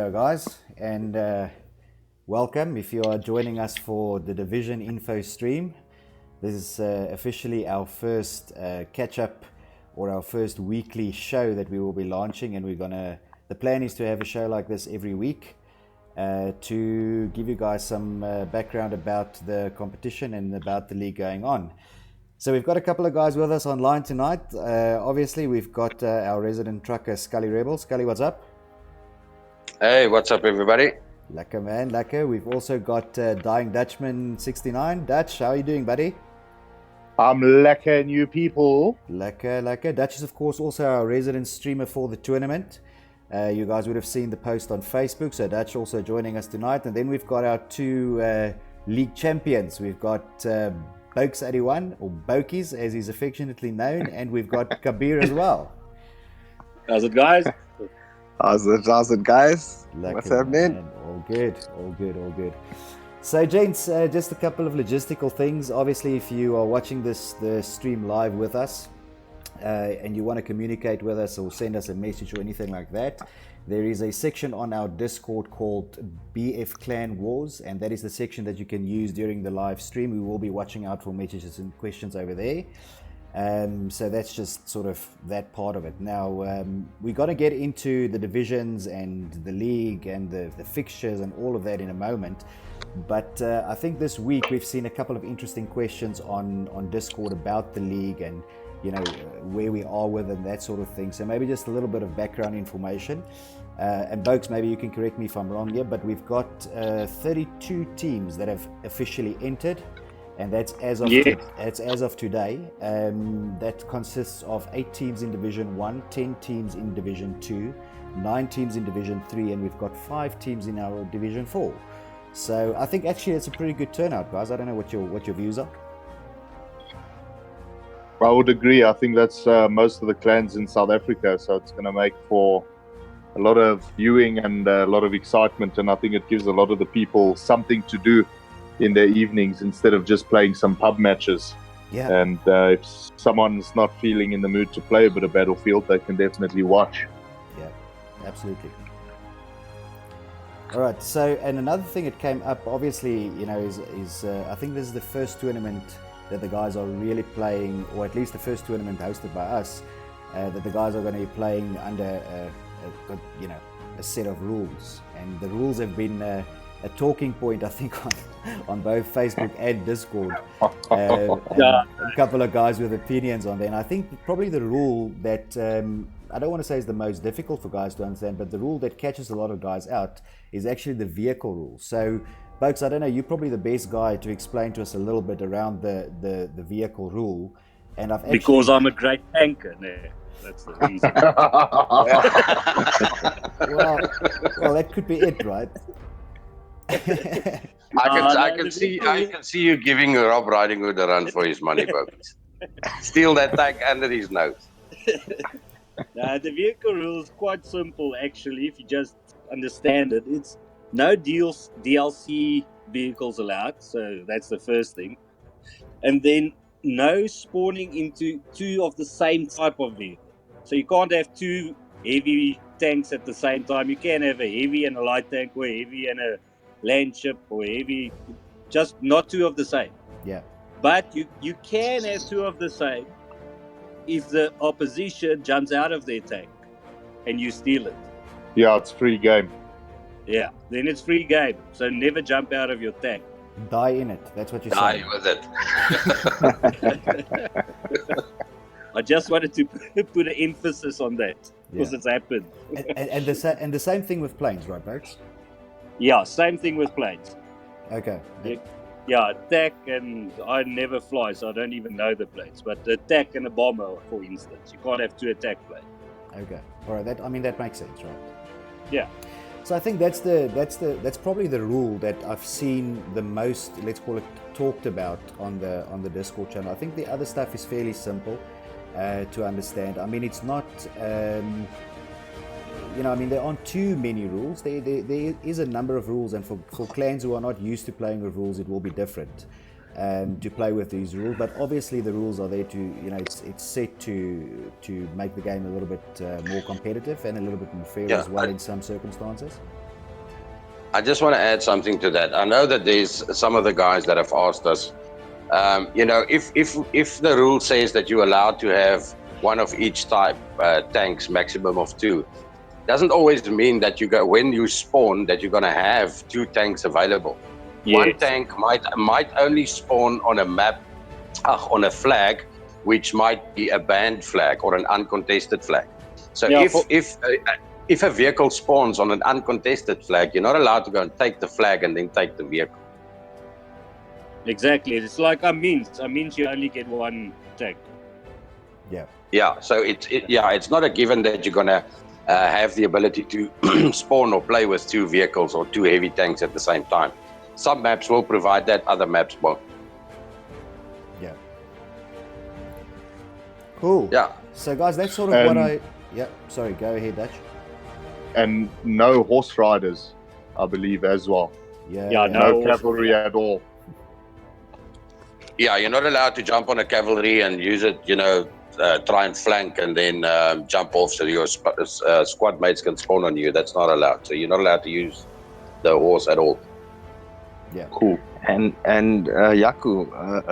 go, guys, and welcome if you are joining us for the Division Info stream. This is officially our first catch-up or our first weekly show that we will be launching, and the plan is to have a show like this every week to give you guys some background about the competition and about the league going on. So we've got a couple of guys with us online tonight. Obviously, we've got our resident trucker, Scully Rebel. Scully, what's up? Hey, what's up, everybody? Lekker, man, lekker. We've also got Dying Dutchman 69. Dutch, how are you doing, buddy? I'm lekker, new people. Lekker, lekker. Dutch is, of course, also our resident streamer for the tournament. You guys would have seen the post on Facebook, so Dutch also joining us tonight. And then we've got our two league champions. We've got Bokes 81, or Bokies as he's affectionately known, and we've got Kabir as well. How's it, guys? How's it, guys? Lekker, What's happening? Man. All good. So, gents, just a couple of logistical things. Obviously, if you are watching the stream live with us and you want to communicate with us or send us a message or anything like that, there is a section on our Discord called BF Clan Wars, and that is the section that you can use during the live stream. We will be watching out for messages and questions over there. So that's just sort of that part of it. Now, we're going to get into the divisions and the league and the fixtures and all of that in a moment. But I think this week we've seen a couple of interesting questions on Discord about the league and, you know, where we are with and that sort of thing. So maybe just a little bit of background information. And Bokes, maybe you can correct me if I'm wrong here, but we've got 32 teams that have officially entered. And that's as of today. That consists of 8 teams in Division 1, 10 teams in Division 2, 9 teams in Division 3, and we've got 5 teams in our Division 4. So I think actually it's a pretty good turnout, guys. I don't know what your views are. I would agree. I think that's most of the clans in South Africa, so it's going to make for a lot of viewing and a lot of excitement, and I think it gives a lot of the people something to do in their evenings instead of just playing some pub matches. Yeah. And if someone's not feeling in the mood to play a bit of Battlefield, they can definitely watch. Yeah, absolutely. All right. So, and another thing that came up, obviously, you know, is I think this is the first tournament that the guys are really playing, or at least the first tournament hosted by us, that the guys are going to be playing under a set of rules, and the rules have been a talking point, I think, on both Facebook and Discord. And a couple of guys with opinions on there. And I think probably the rule that, I don't want to say is the most difficult for guys to understand, but the rule that catches a lot of guys out is actually the vehicle rule. So, Bokes, I don't know, you're probably the best guy to explain to us a little bit around the vehicle rule. And because I'm a great tanker. No, that's the reason. well, that could be it, right? I can see you giving Rob Riding Hood a run for his money, folks. Steal that tank under his nose. The vehicle rule is quite simple, actually, if you just understand it. It's no DLC vehicles allowed, so that's the first thing. And then no spawning into 2 of the same type of vehicle. So you can't have 2 heavy tanks at the same time. You can have a heavy and a light tank, or a heavy and a land ship, or heavy, just not 2 of the same. Yeah. But you can have 2 of the same if the opposition jumps out of their tank and you steal it. Yeah, it's free game. Yeah, then it's free game. So never jump out of your tank. Die in it. That's what you're saying. Die with it. I just wanted to put an emphasis on that because it's happened. And the same thing with planes, right, folks? Yeah, same thing with planes. Okay. Yeah, attack, and I never fly, so I don't even know the planes. But the attack and a bomber, for instance, you can't have 2 attack planes. Okay. All right. That makes sense, right? Yeah. So I think that's probably the rule that I've seen the most, let's call it, talked about on the Discord channel. I think the other stuff is fairly simple to understand. I mean, it's not. There aren't too many rules. There is a number of rules, and for clans who are not used to playing with rules, it will be different to play with these rules. But obviously, the rules are there to, it's set to make the game a little bit more competitive and a little bit more fair as well in some circumstances. I just want to add something to that. I know that there's some of the guys that have asked us, if the rule says that you're allowed to have one of each type, tanks, maximum of 2, doesn't always mean that when you spawn that you're gonna have 2 tanks available. One Yes. tank might only spawn on a map, on a flag, which might be a banned flag or an uncontested flag. So Yeah, if a vehicle spawns on an uncontested flag, you're not allowed to go and take the flag and then take the vehicle. exactly. It's like I means you only get one tank. Yeah. Yeah, so it's not a given that you're gonna have the ability to spawn or play with 2 vehicles or 2 heavy tanks at the same time. Some maps will provide that, other maps won't. Yeah. Cool. Yeah. So, guys, that's sort of what I. Yeah. Sorry. Go ahead, Dutch. And no horse riders, I believe, as well. Yeah. Yeah, No cavalry at all. Yeah, you're not allowed to jump on a cavalry and use it, try and flank and then jump off so your squad mates can spawn on you. That's not allowed. So you're not allowed to use the horse at all. Yeah. Cool. And Yaku,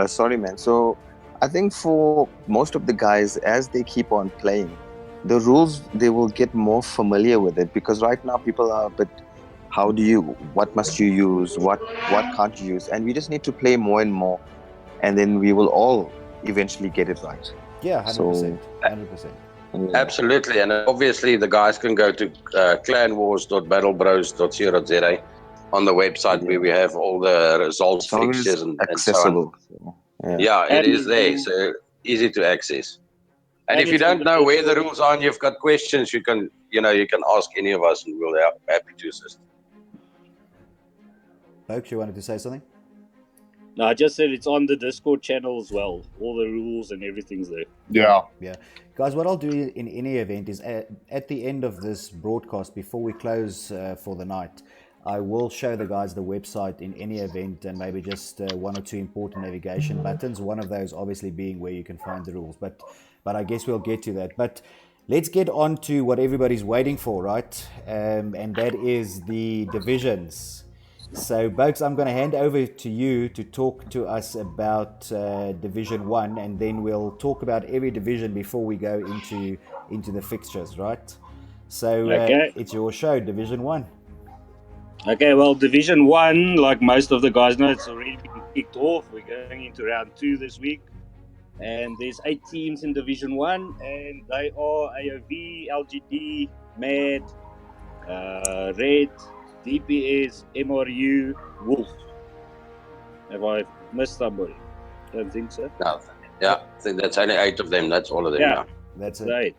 sorry man. So I think for most of the guys, as they keep on playing, the rules, they will get more familiar with it, because right now people are a bit, what must you use, what can't you use, and we just need to play more and more, and then we will all eventually get it right. Yeah. 100%. So 100%. Absolutely. And obviously the guys can go to clanwars.battlebros.co.za on the website where we have all the results, it's always fixtures and so on. accessible. So, yeah. Yeah, it And- is there. So easy to access. And And if you it's on don't the know where the Discord. rules are and you've got questions, you can ask any of us and we'll be happy to assist. Folks, you wanted to say something? No, I just said it's on the Discord channel as well. All the rules and everything's there. Yeah. Yeah. Guys, what I'll do in any event is at the end of this broadcast, before we close for the night, I will show the guys the website in any event and maybe just 1 or 2 important navigation buttons. One of those obviously being where you can find the rules. But I guess we'll get to that. But let's get on to what everybody's waiting for, right? And that is the divisions. So, Bokes, I'm going to hand over to you to talk to us about Division 1, and then we'll talk about every division before we go into the fixtures, right? So, Okay. it's your show, Division 1. Okay, well, Division 1, like most of the guys know, it's already been kicked off. We're going into round 2 this week. And there's 8 teams in Division 1, and they are AOV, LGD, MAD, Red, DPS, MRU, Wolf. Have I missed somebody? Don't think so. No, yeah, I think that's only 8 of them. That's all of them. Yeah. That's it. Right.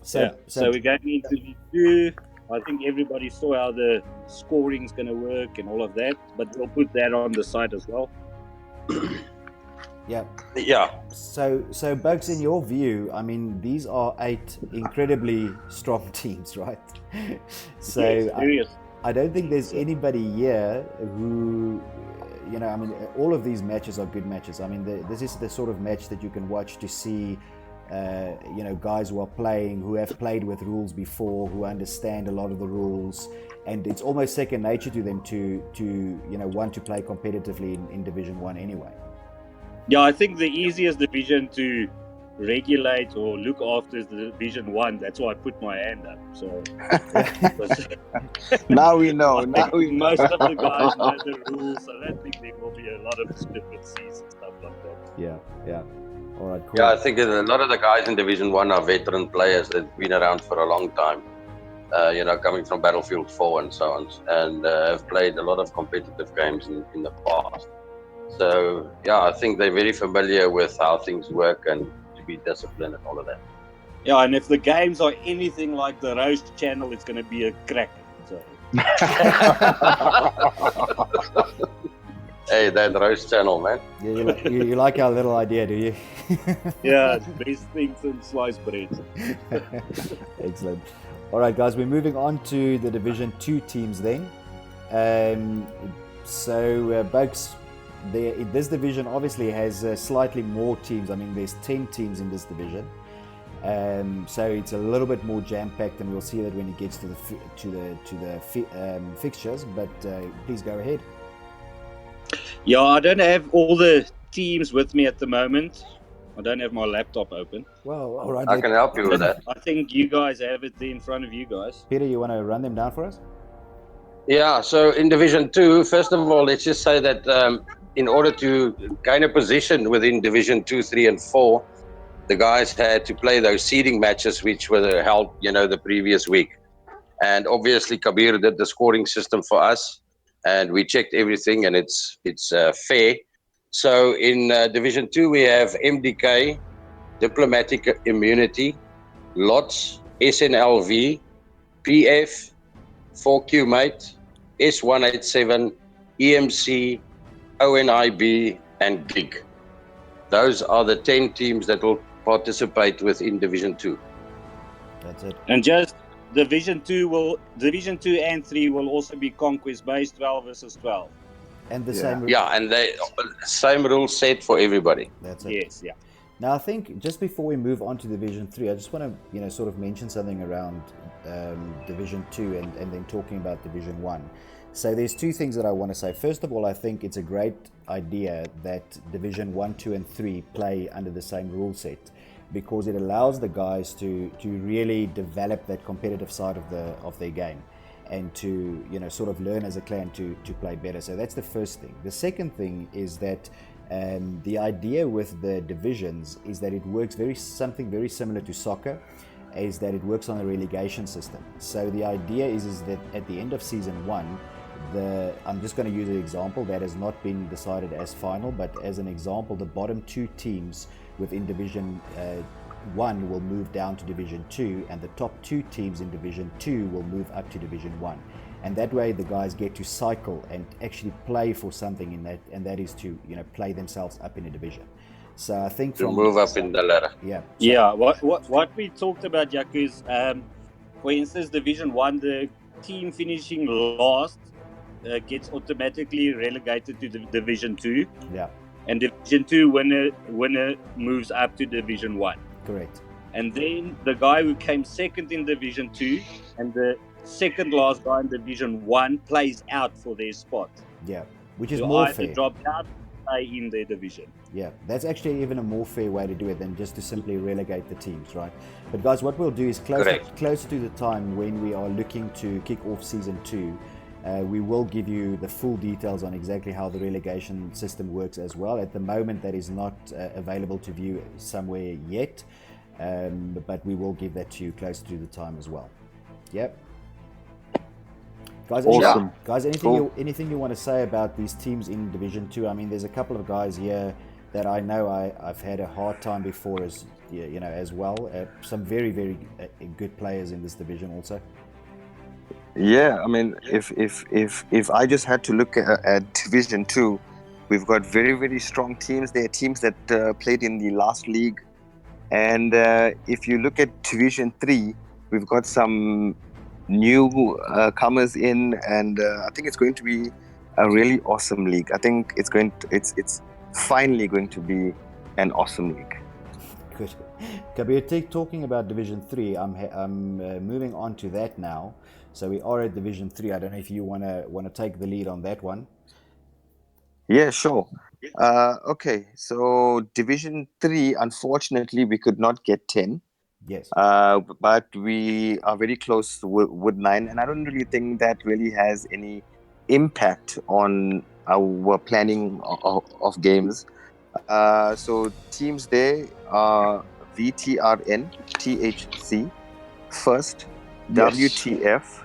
So, So we're going into League 2. I think everybody saw how the scoring's going to work and all of that, but we'll put that on the site as well. yeah. Yeah. So, Bokes, in your view, I mean, these are 8 incredibly strong teams, right? So, Yes, serious. I don't think there's anybody here who, I mean, all of these matches are good matches. I mean, this is the sort of match that you can watch to see, guys who are playing, who have played with rules before, who understand a lot of the rules, and it's almost second nature to them to want to play competitively in Division 1 anyway. Yeah, I think the easiest division to regulate or look after is the Division 1. That's why I put my hand up. So Now we know. Now we know. most of the guys know the rules, so I don't think there will be a lot of discrepancies and stuff like that. Yeah. All right, cool. Yeah, I think that a lot of the guys in Division 1 are veteran players that have been around for a long time, coming from Battlefield 4 and so on, and have played a lot of competitive games in the past. So, yeah, I think they're very familiar with how things work and to be disciplined and all of that. Yeah, and if the games are anything like the Roast channel, it's going to be a cracker. So. Hey, that roast channel, man. Yeah, you like our little idea, do you? Yeah, best things in sliced bread. Excellent. All right, guys, we're moving on to the Division 2 teams then. Bokes, this division obviously has slightly more teams. I mean, there's 10 teams in this division. So it's a little bit more jam-packed, and we'll see that when it gets to the fixtures. But please go ahead. Yeah, I don't have all the teams with me at the moment. I don't have my laptop open. Well, all right. I can help you with that. I think you guys have it there in front of you guys. Peter, you want to run them down for us? Yeah, so in Division 2, first of all, let's just say that in order to gain a position within Division 2, 3, and 4, the guys had to play those seeding matches which were held, the previous week. And obviously, Kabir did the scoring system for us, and we checked everything, and it's fair. So in Division 2, we have MDK, Diplomatic Immunity, LOTS, SNLV, PF, 4Q Mate, S187, EMC, ONIB, and GIG. Those are the 10 teams that will participate within Division 2. That's it. And just Division 2 and 3 will also be conquest based, 12 versus 12. And the same. Yeah, and they same rule set for everybody. That's it. Yes, yeah. Now, I think just before we move on to Division 3, I just want to, sort of mention something around Division 2 and then talking about Division 1. So there's two things that I want to say. First of all, I think it's a great idea that Division 1, 2, and 3 play under the same rule set, because it allows the guys to really develop that competitive side of their game, and to sort of learn as a clan to play better. So that's the first thing. The second thing is that the idea with the divisions is that it works something very similar to soccer, is that it works on a relegation system. So the idea is that at the end of season 1, I'm just going to use an example that has not been decided as final, but as an example, the bottom 2 teams within Division 1 will move down to Division 2, and the top 2 teams in Division 2 will move up to Division 1. And that way the guys get to cycle and actually play for something in that, and that is to play themselves up in a division. So I think to move up in the ladder. Yeah. Yeah, what we talked about, Yaku, is for instance, Division 1, the team finishing last gets automatically relegated to Division 2. Yeah. And Division 2 winner moves up to Division 1. Correct. And then the guy who came second in Division 2 and the second last guy in Division 1 plays out for their spot. Yeah, which is you more either fair. Drop out, stay in their division. Yeah, that's actually even a more fair way to do it than just to simply relegate the teams, right? But guys, what we'll do is closer to the time when we are looking to kick off season 2, we will give you the full details on exactly how the relegation system works as well. At the moment, that is not available to view somewhere yet, but we will give that to you closer to the time as well. Yep. Guys, awesome. Anything you want to say about these teams in Division 2? I mean, there's a couple of guys here that I know I've had a hard time before as well. Some very, very good players in this division also. Yeah, I mean, if I just had to look at Division 2, we've got very, very strong teams. There are teams that played in the last league. And if you look at Division 3, we've got some new comers in, and I think it's going to be a really awesome league. I think it's finally going to be an awesome league. Good. Kabir, talking about Division 3, I'm moving on to that now. So we are at Division 3. I don't know if you want to take the lead on that one. Yeah, sure. Okay, so Division 3, unfortunately, we could not get 10. Yes. But we are very close with 9, and I don't really think that really has any impact on our planning of games. So teams there are VTRN, THC, First, Yes. WTF,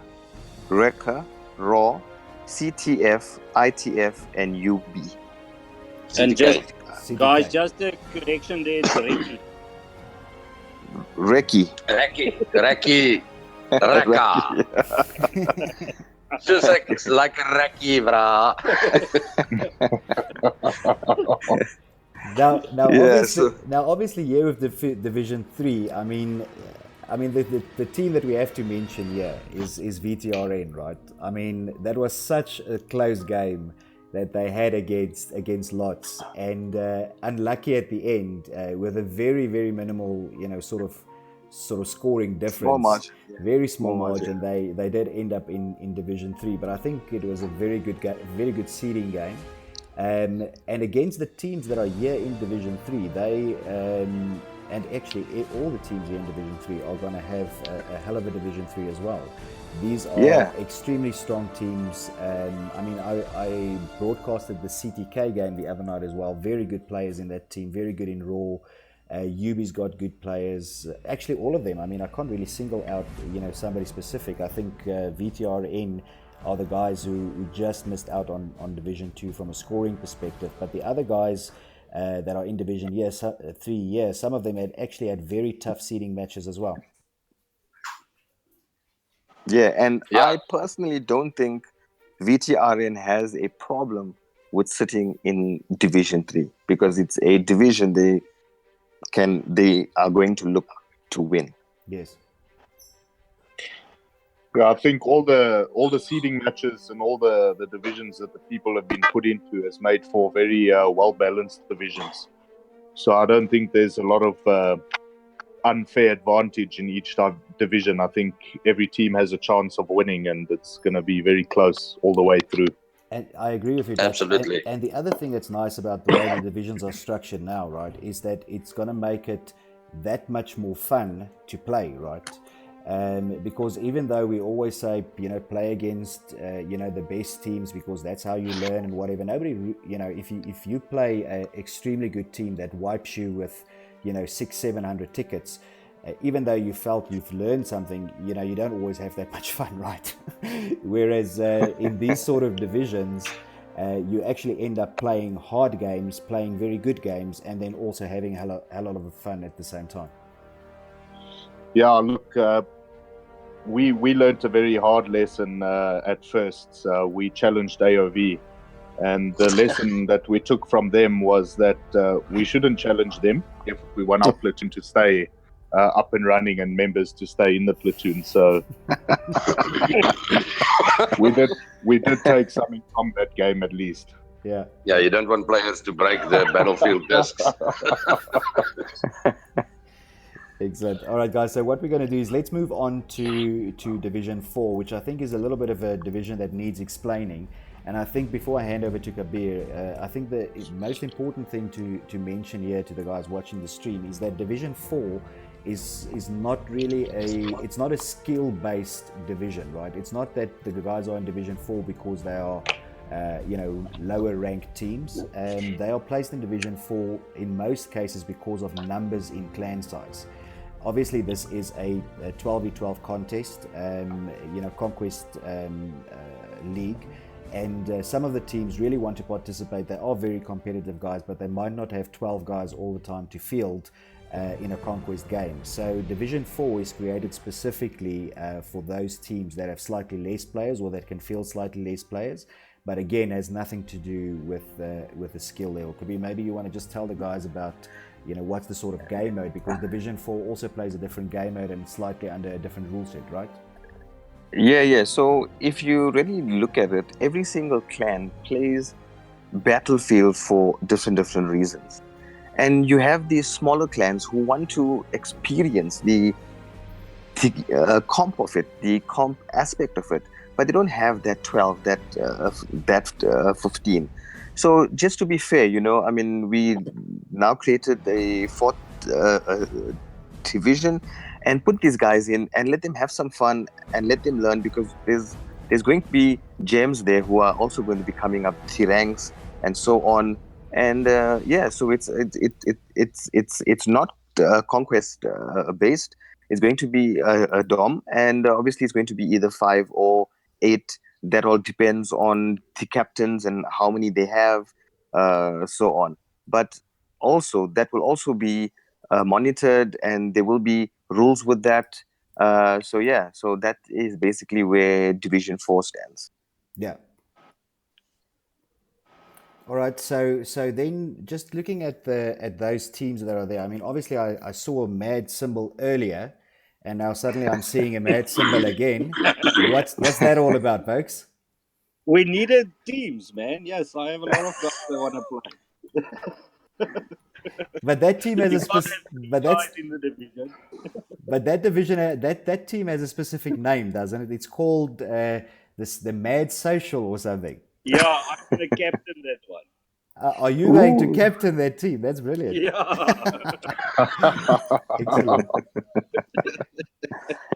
Rekka, Raw, CTF, ITF, and UB. And just, CDK. guys, just a correction there, it's Ricky. Reki. Raka. Just like a Raki, brah. Now, obviously, here with the Division 3, I mean, the team that we have to mention here is VTRN, right? I mean, that was such a close game that they had against LOTS, and unlucky at the end with a very, very minimal, sort of sort of scoring difference. Small margin. Yeah. Very small Small margin. They did end up in Division 3, but I think it was a very good seeding game. And against the teams that are here in Division 3, they and actually all the teams here in Division 3 are going to have a hell of a Division 3 as well. These are extremely strong teams. I mean, I broadcasted the CTK game the other night as well. Very good players in that team, very good in Raw. UB's got good players. Actually, all of them. I mean, I can't really single out, somebody specific. I think VTRN are the guys who just missed out on Division 2 from a scoring perspective. But the other guys that are in Division 3, some of them had very tough seeding matches as well. Yeah, and Yeah. I personally don't think VTRN has a problem with sitting in Division 3 because it's a division they are going to look to win. Yes. Yeah, I think all the seeding matches and all the divisions that the people have been put into has made for very well balanced divisions. So I don't think there's a lot of unfair advantage in each division. I think every team has a chance of winning, and it's going to be very close all the way through. And I agree with you, Dutch. Absolutely. And the other thing that's nice about the way the divisions are structured now, right, is that it's going to make it that much more fun to play, right? Because even though we always say, play against, the best teams because that's how you learn and whatever. Nobody, if you play an extremely good team that wipes you with, 600-700 tickets, even though you felt you've learned something, you don't always have that much fun, right? Whereas in these sort of divisions, you actually end up playing hard games, playing very good games, and then also having a lot of fun at the same time. Yeah, look, we learned a very hard lesson at first. We challenged AOV, and the lesson that we took from them was that we shouldn't challenge them if we want our platoon to stay up and running and members to stay in the platoon. So we did take something from that game at least. Yeah. Yeah, you don't want players to break the battlefield discs. Excellent. All right, guys. So what we're going to do is let's move on to Division 4, which I think is a little bit of a division that needs explaining. And I think before I hand over to Kabir, I think the most important thing to mention here to the guys watching the stream is that Division 4 is not really it's not a skill-based division, right? It's not that the guys are in Division 4 because they are lower ranked teams. They are placed in Division 4 in most cases because of numbers in clan size. Obviously, this is a 12v12 contest, Conquest League, and some of the teams really want to participate. They are very competitive guys, but they might not have 12 guys all the time to field in a Conquest game. So Division 4 is created specifically for those teams that have slightly less players or that can field slightly less players, but again has nothing to do with the skill level. Kabir, maybe you want to just tell the guys about what's the sort of game mode, because Division 4 also plays a different game mode and slightly under a different rule set, right? Yeah. So if you really look at it, every single clan plays Battlefield for different reasons. And you have these smaller clans who want to experience the comp of it, the comp aspect of it, but they don't have that 12, that 15. So just to be fair, I mean, we now created a fourth division and put these guys in and let them have some fun and let them learn, because there's going to be gems there who are also going to be coming up the ranks and so on. And so it's not conquest based. It's going to be a dom, and obviously it's going to be either 5 or 8. That all depends on the captains and how many they have, so on. But also that will also be monitored, and there will be rules with that. So that is basically where Division 4 stands. Yeah. All right, so then just looking at those teams that are there, I mean, obviously I saw a mad symbol earlier, and now suddenly I'm seeing a mad symbol again. What's that all about, folks? We needed teams, man. Yes, I have a lot of guys that want to play. But that team has a You can't have but guys in the division. But that division, that team has a specific name, doesn't it? It's called the Mad Social or something. Yeah, I'm going to captain that one. Are you going to Ooh. captain that team? That's brilliant. Yeah. Excellent.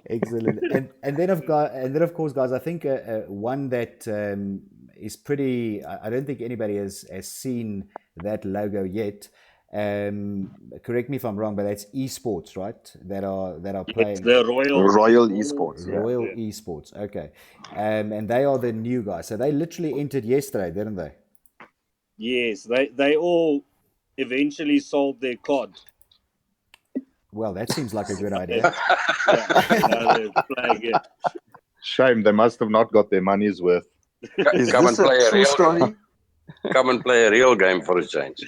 Excellent. And then of course, guys, I think one that is pretty. I don't think anybody has seen that logo yet. Correct me if I'm wrong, but that's Esports, right? That are It's playing the Royal Royal Esports. Yeah. Royal Esports. Okay, and they are the new guys. So they literally entered yesterday, didn't they? Yes, they all eventually sold their COD. Well, that seems like a good idea. Yeah, now they're playing it. Shame they must have not got their money's worth. Is Come this and play a a true real story? Come and play a real game for a change.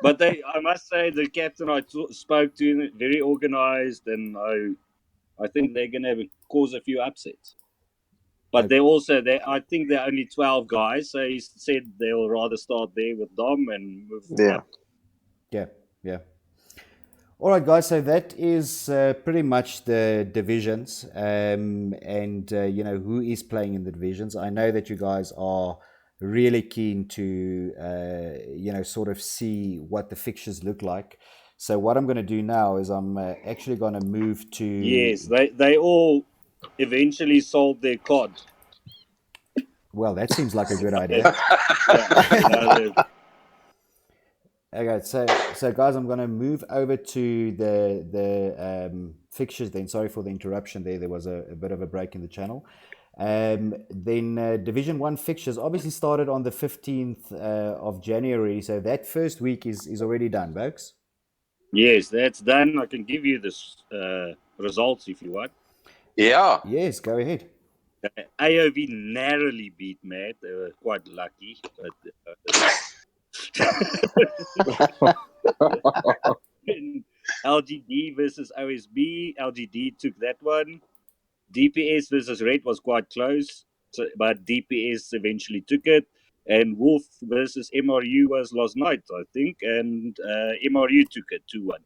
But I must say, the captain I spoke to, very organized, and I think they're going to cause a few upsets. But I think they're only 12 guys, so he said they'll rather start there with Dom and move Yeah. up. Yeah, yeah. All right, guys. So that is pretty much the divisions, and who is playing in the divisions. I know that you guys are really keen to sort of see what the fixtures look like. So what I'm going to do now is I'm actually going to move to. Yes, they all eventually sold their COD. Well, that seems like a good idea. Yeah, now they're Okay, so guys, I'm going to move over to the fixtures then. Sorry for the interruption there. There was a bit of a break in the channel. Then Division 1 fixtures obviously started on the 15th of January. So that first week is already done, folks. Yes, that's done. I can give you the results if you want. Yeah. Yes, go ahead. AOV narrowly beat Mad. They were quite lucky, but LGD versus OSB. LGD took that one. DPS versus Red was quite close, but DPS eventually took it. And Wolf versus MRU was last night, I think, and MRU took it 2-1.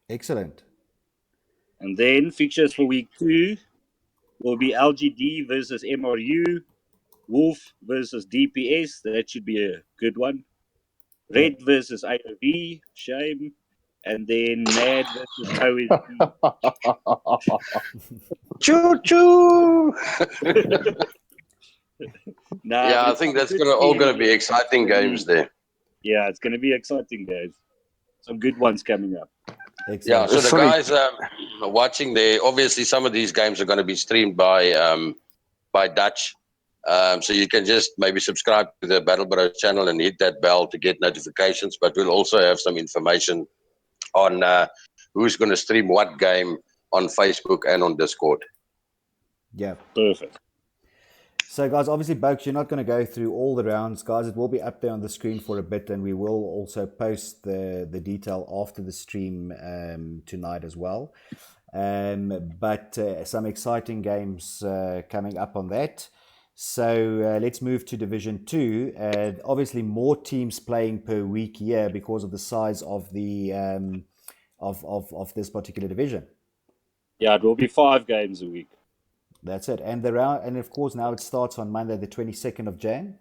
Excellent. And then fixtures for week 2 will be LGD versus MRU, Wolf versus DPS. That should be a good one. Red versus IOV, shame. And then Mad versus OSB. Choo choo. Nah, Yeah, but I it's think that's good all seeing gonna be it. exciting games there. Yeah, it's going to be exciting, guys. Some good ones coming up. Yeah, Excellent. so the Sorry. guys watching there, obviously some of these games are going to be streamed by Dutch. So you can just maybe subscribe to the Battle Bros channel and hit that bell to get notifications. But we'll also have some information on who's going to stream what game on Facebook and on Discord. Yeah. Perfect. So, guys, obviously, Bokes, you're not going to go through all the rounds, guys. It will be up there on the screen for a bit, and we will also post the detail after the stream tonight as well. But some exciting games coming up on that. So let's move to Division 2. Obviously, more teams playing per week here because of the size of the of this particular division. Yeah, it will be 5 games a week. That's it. And the round, and of course, now it starts on Monday, the 22nd of Jan.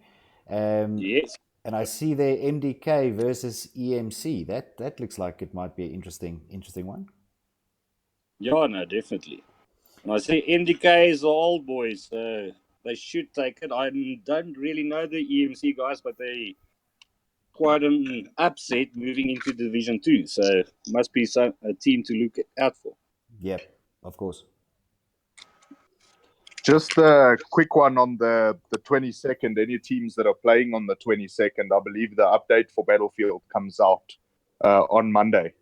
Yes. And I see there MDK versus EMC. That looks like it might be an interesting one. Yeah, no, definitely. And I see MDK is the old boys, so they should take it. I don't really know the EMC guys, but they quite an upset moving into Division 2, so must be a team to look out for. Yep, of course. Just a quick one on the 22nd. Any teams that are playing on the 22nd, I believe the update for Battlefield comes out on Monday.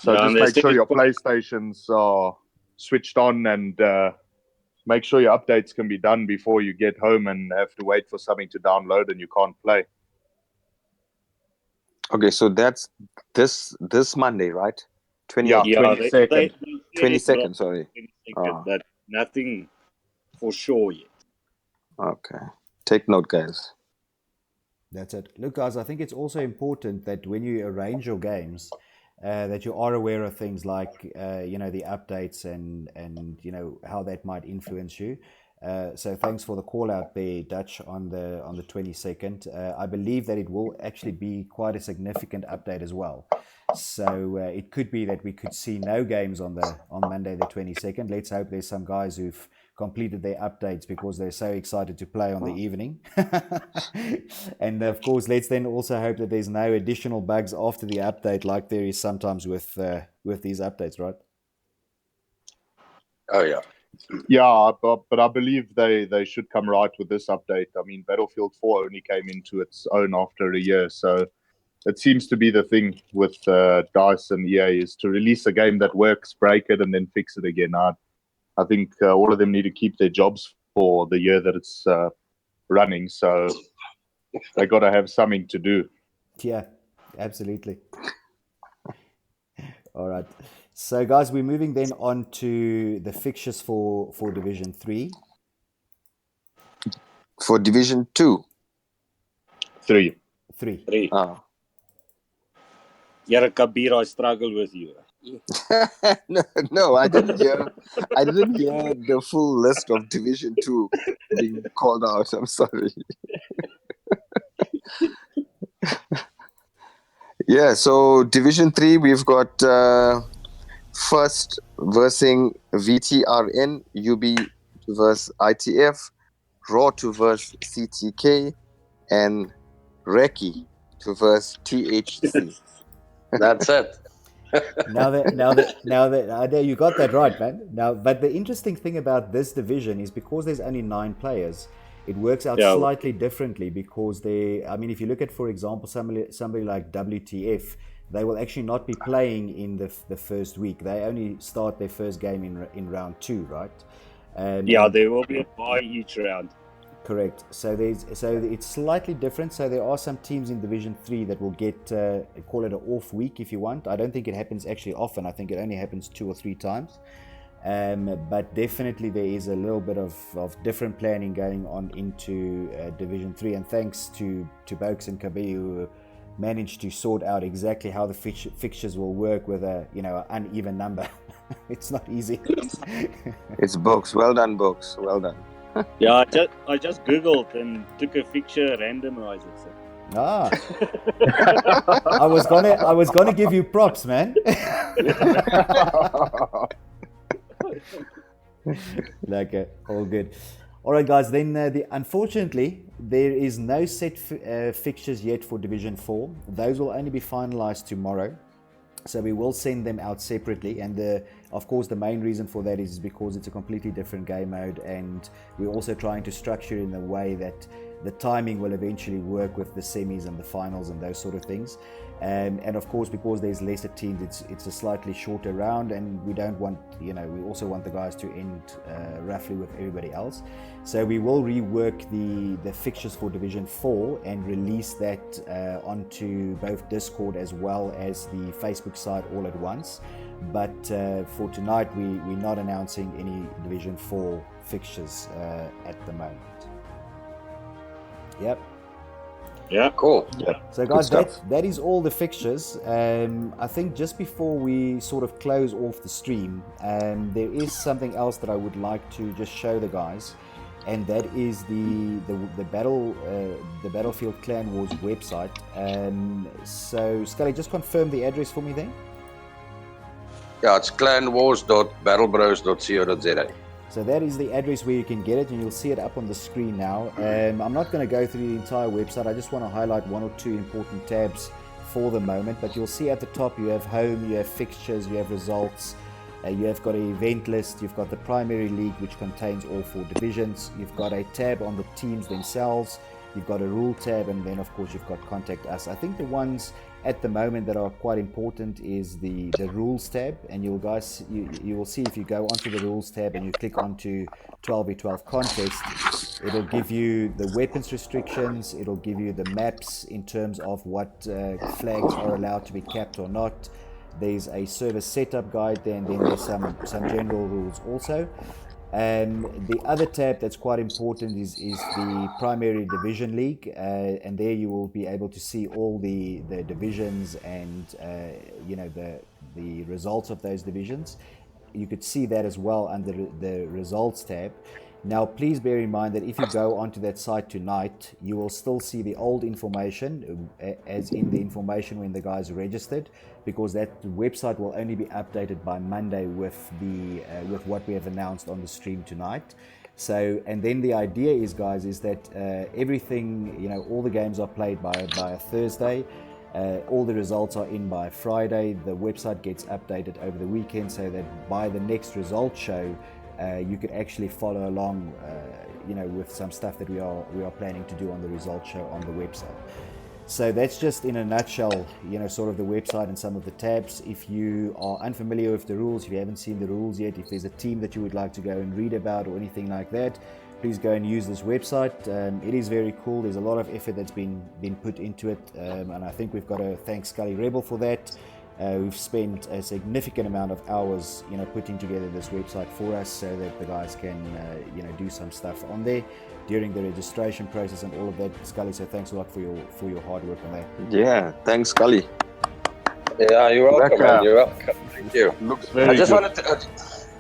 So Yeah, just make sure your PlayStations are switched on and make sure your updates can be done before you get home and have to wait for something to download and you can't play. Okay, so that's this Monday, right? 28th. Yeah, 22nd. They 22nd, sorry. 22nd, but nothing for sure yet. Okay. Take note, guys. That's it. Look, guys, I think it's also important that when you arrange your games, that you are aware of things like the updates and how that might influence you. So thanks for the call out there, Dutch, on the 22nd. I believe that it will actually be quite a significant update as well. So it could be that we could see no games on Monday the 22nd. Let's hope there's some guys who've completed their updates because they're so excited to play on the evening. And of course, let's then also hope that there's no additional bugs after the update, like there is sometimes with these updates, right? Oh yeah. Yeah, but I believe they should come right with this update. I mean, Battlefield 4 only came into its own after a year, so it seems to be the thing with DICE and EA is to release a game that works, break it, and then fix it again. I think all of them need to keep their jobs for the year that it's running, so they got to have something to do. Yeah, absolutely. All right. So, guys, we're moving then on to the fixtures for Division 3. For Division 2. 3. 3. Ah. Yeah, Kabir, I struggle with you. No, I didn't hear the full list of Division 2 being called out. I'm sorry. Yeah, so Division 3, we've got first versing VTRN, UB to verse ITF, Raw to verse CTK, and Reki to verse THC. That's it. Now that I know you got that right, man. Now, but the interesting thing about this division is because there's only 9 players, it works out slightly differently because if you look at, for example, somebody like WTF, they will actually not be playing in the first week. They only start their first game in round 2, right? There will be a bye each round. Correct. So it's slightly different. So there are some teams in Division 3 that will get call it an off week if you want. I don't think it happens actually often. I think it only happens 2 or 3 times. But definitely there is a little bit of different planning going on into Division 3. And thanks to Bokes and Kabi who managed to sort out exactly how the fixtures will work with an uneven number. It's not easy. It's Bokes. Well done, Bokes. Well done. Yeah, I just googled and took a fixture randomizer. So. Ah, I was gonna give you props, man. Okay, all good. All right, guys. Then unfortunately there is no set fixtures yet for Division 4. Those will only be finalized tomorrow. So we will send them out separately, and of course the main reason for that is because it's a completely different game mode, and we're also trying to structure it in a way that the timing will eventually work with the semis and the finals and those sort of things. And of course, because there's lesser teams, it's a slightly shorter round, and we don't want, we also want the guys to end roughly with everybody else. So we will rework the fixtures for Division 4 and release that onto both Discord as well as the Facebook site all at once. But for tonight, we're not announcing any Division 4 fixtures at the moment. Yep. Yeah, cool. Yeah. So guys, that is all the fixtures. I think just before we sort of close off the stream, there is something else that I would like to just show the guys, and that is the Battlefield Clan Wars website. So Scully, just confirm the address for me then. Yeah, it's clanwars.battlebros.co.za. So that is the address where you can get it, and you'll see it up on the screen now. I'm not going to go through the entire website. I just want to highlight 1 or 2 important tabs for the moment. But you'll see at the top you have home, you have fixtures, you have results, you have got an event list, you've got the primary league which contains all 4 divisions, you've got a tab on the teams themselves, you've got a rule tab, and then of course you've got contact us. I think the ones at the moment that are quite important is the rules tab, and you will see if you go onto the rules tab and you click onto 12v12 contest, it'll give you the weapons restrictions, it'll give you the maps in terms of what flags are allowed to be capped or not. There's a server setup guide there, and then there's some general rules also. The other tab that's quite important is the Primary Division League, and there you will be able to see all the divisions and the results of those divisions. You could see that as well under the results tab. Now, please bear in mind that if you go onto that site tonight, you will still see the old information, as in the information when the guys registered, because that website will only be updated by Monday with what we have announced on the stream tonight. So, and then the idea is, guys, is that everything, all the games are played by a Thursday. All the results are in by Friday. The website gets updated over the weekend so that by the next result show, you could actually follow along, with some stuff that we are planning to do on the results show on the website. So that's just in a nutshell, sort of the website and some of the tabs. If you are unfamiliar with the rules, if you haven't seen the rules yet, if there's a team that you would like to go and read about or anything like that, please go and use this website. It is very cool. There's a lot of effort that's been put into it, and I think we've got to thank Scully Rebel for that. We've spent a significant amount of hours, putting together this website for us so that the guys can, do some stuff on there during the registration process and all of that. Scully, so thanks a lot for your hard work on that. Yeah, thanks, Scully. Yeah, you're welcome, man. You're welcome. Thank you. Looks very I just good. wanted to.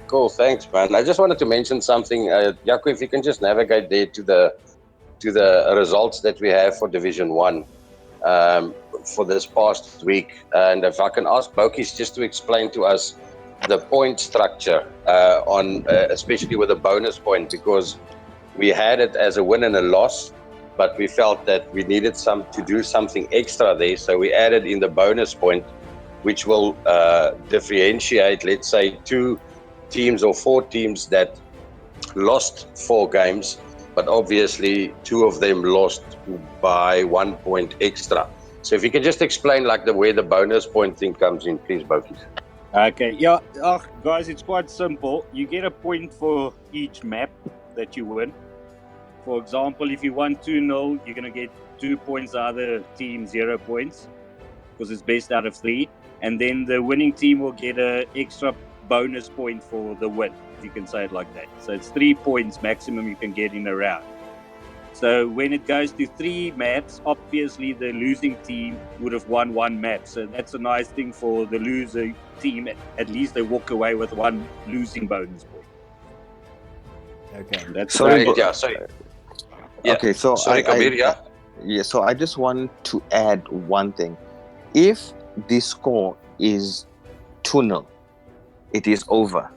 Cool, thanks, man. I just wanted to mention something, Jaco. If you can just navigate there to the results that we have for Division 1 for this past week, and if I can ask Bokis just to explain to us the point structure on especially with a bonus point, because we had it as a win and a loss, but we felt that we needed to do something extra there, so we added in the bonus point, which will differentiate, let's say, 2 teams or 4 teams that lost 4 games, but obviously 2 of them lost by 1 point extra. So if you can just explain where the bonus point thing comes in, please, Bokis. Okay, yeah, guys, it's quite simple. You get a point for each map that you win. For example, if you won 2-0, you're going to get 2 points, the other team 0 points, because it's best out of 3. And then the winning team will get an extra bonus point for the win, if you can say it like that. So it's 3 points maximum you can get in a round. So when it goes to 3 maps, obviously the losing team would have won 1 map. So that's a nice thing for the loser team. At least they walk away with 1 losing bonus point. Okay. That's Sorry, Right, yeah, sorry. Yeah. Okay, so Sorry, Kabir, yeah? Yeah, so I just want to add one thing. If the score is 2-0, it is over.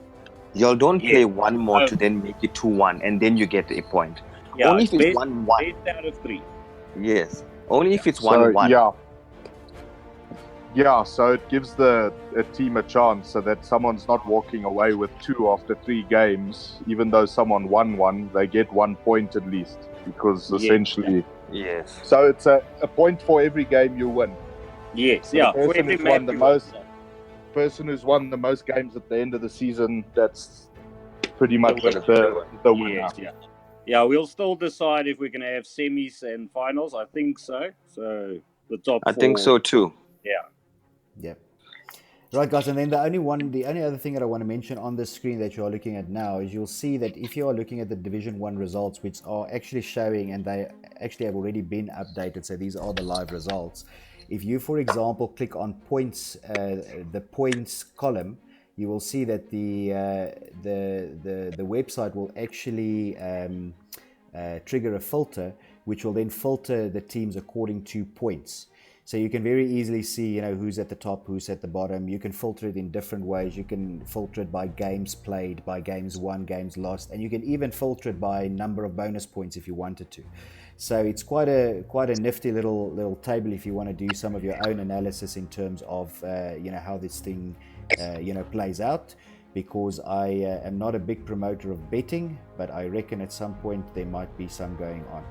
Y'all don't play one more to then make it 2-1, and then you get a point. Yeah, only if it's best 1-1. Best out of 3. Yes, only if it's So 1-1. yeah, so it gives a team a chance so that someone's not walking away with 2 after 3 games, even though someone won 1, they get 1 point at least, because essentially. Yes. So it's a point for every game you win. Yes, So yeah. the person who's won the most, games at the end of the season, that's pretty much the winner. Yes, yeah. Yeah, we'll still decide if we're going to have semis and finals. I think so. So the top 4. I think so too. Yeah. Yep. Right, guys, and then the only other thing that I want to mention on the screen that you are looking at now is you'll see that if you are looking at the Division 1 results, which are actually showing, and they actually have already been updated, so these are the live results. If you, for example, click on points, the points column, you will see that the website will actually trigger a filter, which will then filter the teams according to points. So you can very easily see, who's at the top, who's at the bottom. You can filter it in different ways. You can filter it by games played, by games won, games lost, and you can even filter it by number of bonus points if you wanted to. So it's quite a nifty little table if you want to do some of your own analysis in terms of how this thing plays out. Because I am not a big promoter of betting, but I reckon at some point there might be some going on.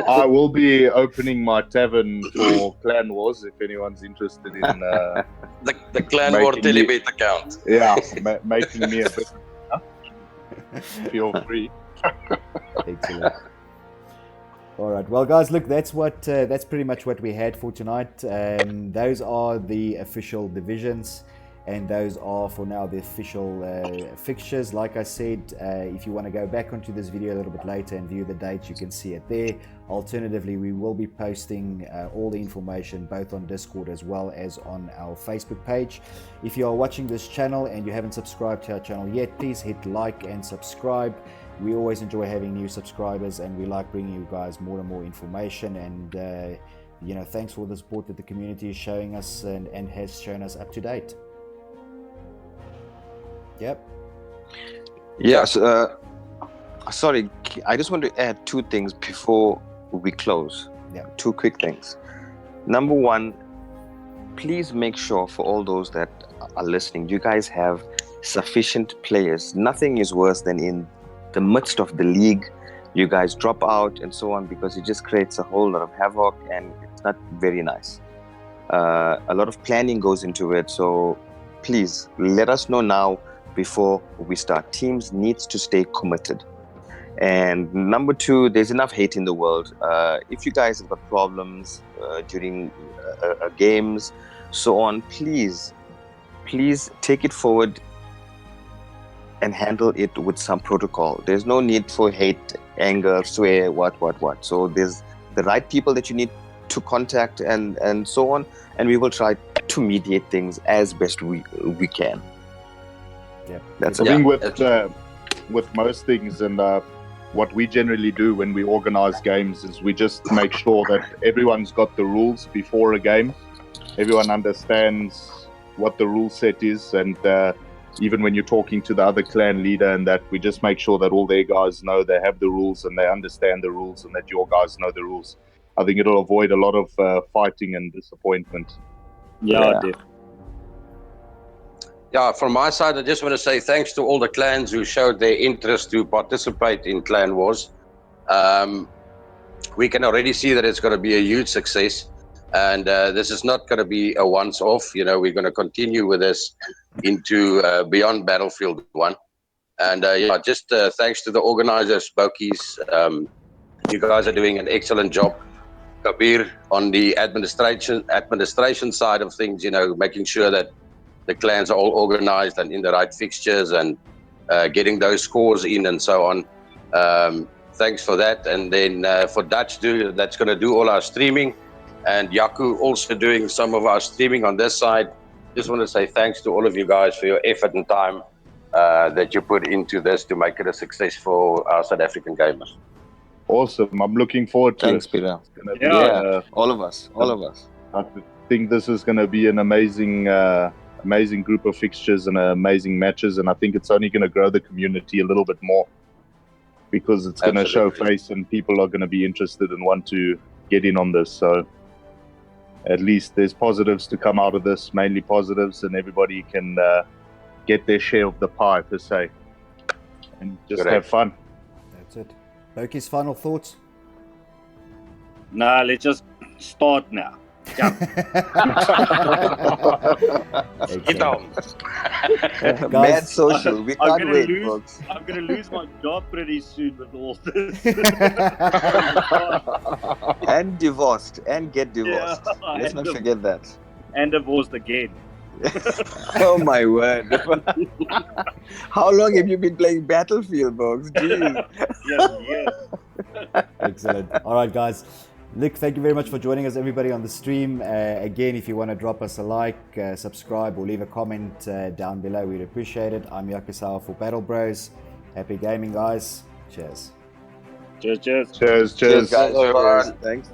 I will be opening my tavern for Clan Wars if anyone's interested in the Clan War Telebet account. Yeah, making me a bit. Feel free. Excellent. All right, well, guys, look, that's pretty much what we had for tonight. Those are the official divisions. and those are for now the official fixtures. Like I said, if you want to go back onto this video a little bit later and view the dates, you can see it there. Alternatively, we will be posting all the information both on Discord as well as on our Facebook page. If you are watching this channel and you haven't subscribed to our channel yet, please hit like and subscribe. We always enjoy having new subscribers, and we like bringing you guys more and more information. And you know, thanks for the support that the community is showing us and has shown us up to date. Yep. Yes. Sorry, I just want to add 2 things before we close. Yeah. 2 quick things. Number 1, please make sure for all those that are listening, you guys have sufficient players. Nothing is worse than in the midst of the league, you guys drop out and so on, because it just creates a whole lot of havoc and it's not very nice. A lot of planning goes into it, so please let us know now before we start. Teams needs to stay committed. And number 2, there's enough hate in the world. If you guys have got problems during games, so on, please take it forward and handle it with some protocol. There's no need for hate, anger, swear, what. So there's the right people that you need to contact and so on, and we will try to mediate things as best we can. Yeah. That's I it. think with most things, and what we generally do when we organize games is we just make sure that everyone's got the rules before a game. Everyone understands what the rule set is, and even when you're talking to the other clan leader, and that we just make sure that all their guys know they have the rules and they understand the rules, and that your guys know the rules. I think it'll avoid a lot of fighting and disappointment. Yeah, definitely. Yeah, from my side, I just want to say thanks to all the clans who showed their interest to participate in Clan Wars. We can already see that it's going to be a huge success, and this is not going to be a once-off. You know, we're going to continue with this into beyond Battlefield 1. And yeah, just thanks to the organizers, Bokies. You guys are doing an excellent job. Kabir on the administration side of things, you know, making sure that the clans are all organized and in the right fixtures, and getting those scores in and so on. Thanks for that. And then for Dutch, that's going to do all our streaming, and Yaku also doing some of our streaming on this side. Just want to say thanks to all of you guys for your effort and time that you put into this to make it a success for our South African gamers. Awesome. I'm looking forward to Thanks, it. Peter. It's gonna be, Yeah, all of us. I think this is going to be an amazing group of fixtures and amazing matches, and I think it's only going to grow the community a little bit more, because it's going to show face and people are going to be interested and want to get in on this. So at least there's positives to come out of this, mainly positives, and everybody can get their share of the pie, per se, and just have fun. That's it. Loki's final thoughts? Nah, let's just start now. Yeah. Get on. Mad social. We can't wait, folks. I'm gonna lose my job pretty soon with all this. And divorced. And get divorced. Yeah, Let's not forget that. And divorced again. Oh my word. How long have you been playing Battlefield, folks? Jeez. Yes. Excellent. All right, guys. Look, thank you very much for joining us, everybody, on the stream. Again, if you want to drop us a like, subscribe, or leave a comment down below, we'd appreciate it. I'm Yakusawa for Battle Bros. Happy gaming, guys. Cheers. Cheers. Cheers. Cheers, guys. Cheers. Thanks.